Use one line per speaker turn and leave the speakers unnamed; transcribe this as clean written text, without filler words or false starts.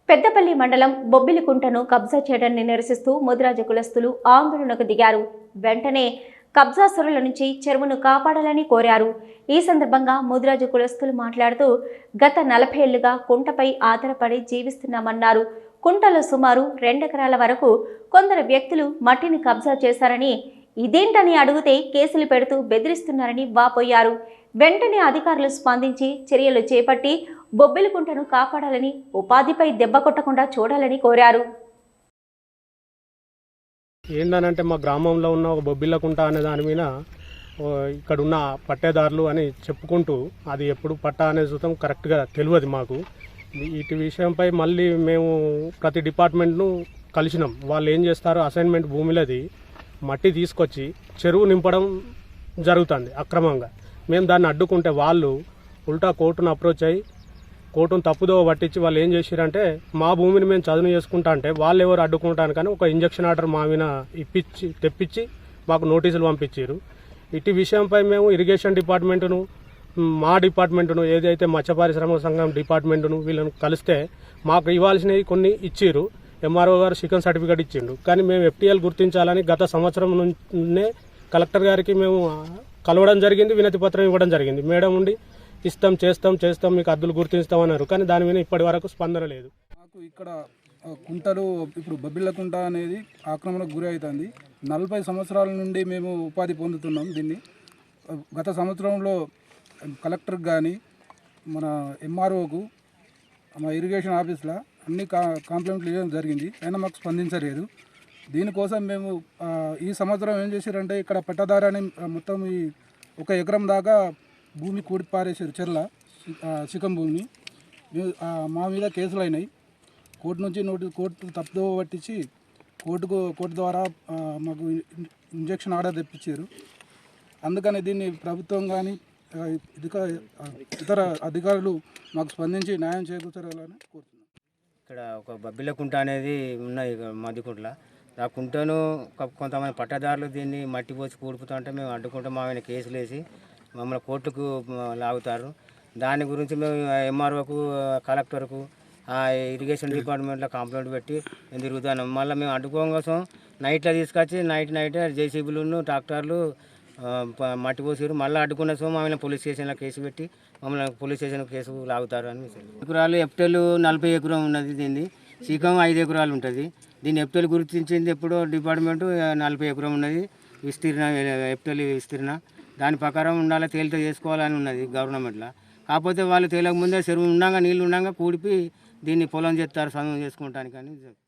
పెద్దపల్లి మండలం బొబ్బిలికుంటను కబ్జా చేయడాన్ని నిరసిస్తూ ముదిరాజ కులస్తులు ఆందోళనకు దిగారు. వెంటనే కబ్జాసరుల నుంచి చెరువును కాపాడాలని కోరారు. ఈ సందర్భంగా ముదిరాజ కులస్తులు మాట్లాడుతూ గత 40 ఏళ్లుగా కుంటపై ఆధారపడి జీవిస్తున్నామన్నారు. కుంటలో సుమారు 2 ఎకరాల వరకు కొందరు వ్యక్తులు మట్టిని కబ్జా చేశారని, ఇదేంటని అడిగితే కేసులు పెడుతూ బెదిరిస్తున్నారని వాపోయారు. వెంటనే అధికారులు స్పందించి చర్యలు చేపట్టి బొబ్బిలికుంటను కాపాడాలని, ఉపాధిపై దెబ్బ కొట్టకుండా చూడాలని కోరారు.
ఏంటనంటే మా గ్రామంలో ఉన్న ఒక బొబ్బిళ్ళకుంట అనే దాని మీద ఇక్కడున్న పట్టేదారులు అని చెప్పుకుంటూ అది ఎప్పుడు పట్టా అనే చూద్దాం కరెక్ట్గా తెలియదు మాకు. ఇటు విషయంపై మళ్ళీ మేము ప్రతి డిపార్ట్మెంట్ను కలిసినాం. వాళ్ళు ఏం చేస్తారు, అసైన్మెంట్ భూమిలోది మట్టి తీసుకొచ్చి చెరువు నింపడం జరుగుతుంది అక్రమంగా. మేము దాన్ని అడ్డుకుంటే వాళ్ళు ఉల్టా కోర్టును అప్రోచ్ అయ్యి కోర్టును తప్పుదో పట్టించి వాళ్ళు ఏం చేశారంటే మా భూమిని మేము చదును చేసుకుంటా అంటే వాళ్ళు ఎవరు అడ్డుకుంటాను కానీ ఒక ఇంజక్షన్ ఆర్డర్ మా మీద తెప్పించి మాకు నోటీసులు పంపించారు. ఇటు విషయంపై మేము ఇరిగేషన్ డిపార్ట్మెంటును, మా డిపార్ట్మెంటును, ఏదైతే మత్స్య పారిశ్రామిక సంఘం డిపార్ట్మెంటును వీళ్ళను కలిస్తే మాకు ఇవ్వాల్సినవి కొన్ని ఇచ్చిర్రు. ఎంఆర్ఓ గారు చికెన్ సర్టిఫికేట్ ఇచ్చిండు. కానీ మేము ఎఫ్టీఎల్ గుర్తించాలని గత సంవత్సరం నుండే కలెక్టర్ గారికి మేము కలవడం జరిగింది, వినతి పత్రం ఇవ్వడం జరిగింది. మేడం ఉండి ఇస్తాం చేస్తాం మీకు అద్దులు గుర్తిస్తామన్నారు. కానీ దాని మీద ఇప్పటి వరకు స్పందన లేదు.
మాకు ఇక్కడ కుంటలు ఇప్పుడు బొబ్బిళ్ళకుంట అనేది ఆక్రమణకు గురి అవుతుంది. 40 సంవత్సరాల నుండి మేము ఉపాధి పొందుతున్నాం. దీన్ని గత సంవత్సరంలో కలెక్టర్కి కానీ మన ఎంఆర్ఓకు మా ఇరిగేషన్ ఆఫీస్లో అన్ని కంప్లైంట్లు ఇవ్వడం జరిగింది. అయినా మాకు స్పందించలేదు. దీనికోసం మేము ఈ సంవత్సరం ఏం చేశారంటే ఇక్కడ పట్టదారని మొత్తం ఈ 1 ఎకరం దాకా భూమి కూడి పారేసారు, చెర్ల చికం భూమిని. మా మీద కేసులు అయినాయి. కోర్టు నుంచి కోర్టు తప్పుదో పట్టించి కోర్టు ద్వారా మాకు ఇంజక్షన్ ఆర్డర్ తెప్పించారు. అందుకని దీన్ని ప్రభుత్వం కానీ ఇతర అధికారులు మాకు స్పందించి న్యాయం చేకూర్చాలని కోరుతున్నాం.
ఇక్కడ ఒక బొబ్బిళ్ళకుంట అనేది ఉన్నాయి మధ్యకుంటలో. ఆ కుంటను కొంతమంది పట్టదారులు దీన్ని మట్టి పోసి కూడుపుతా ఉంటే మేము అడ్డుకుంటాం. మా మీద కేసులు వేసి మమ్మల్ని కోర్టుకు లాగుతారు. దాని గురించి మేము ఎంఆర్ఓకు, కలెక్టర్కు, ఇరిగేషన్ డిపార్ట్మెంట్లో కంప్లైంట్ పెట్టి మేము తిరుగుతాను. మళ్ళీ మేము అడ్డుకోవడం కోసం నైట్లో తీసుకొచ్చి నైట్ జేసీబీలు, ట్రాక్టర్లు మట్టి పోసారు. మళ్ళీ అడ్డుకున్న సో మమ్మల్ని పోలీస్ స్టేషన్లో కేసు పెట్టి మమ్మల్ని పోలీస్ స్టేషన్లో కేసు లాగుతారు అని. ఎకరాలు ఎఫ్టెల్ 40 ఎకరం ఉన్నది. దీన్ని సీకం 5 ఎకరాలు ఉంటుంది. దీన్ని ఎఫ్టెల్ గుర్తించింది ఎప్పుడో డిపార్ట్మెంటు 40 ఎకరం ఉన్నది ఎఫ్టెల్ విస్తీర్ణ. దాని ప్రకారం ఉండాలి, తేలితో చేసుకోవాలని ఉన్నది గవర్నమెంట్లో. కాకపోతే వాళ్ళు తేలక ముందే చెరువు ఉండగా నీళ్ళు ఉండగా కూడిపి దీన్ని పొలం చేస్తారు, సొంతం చేసుకుంటానికి అని.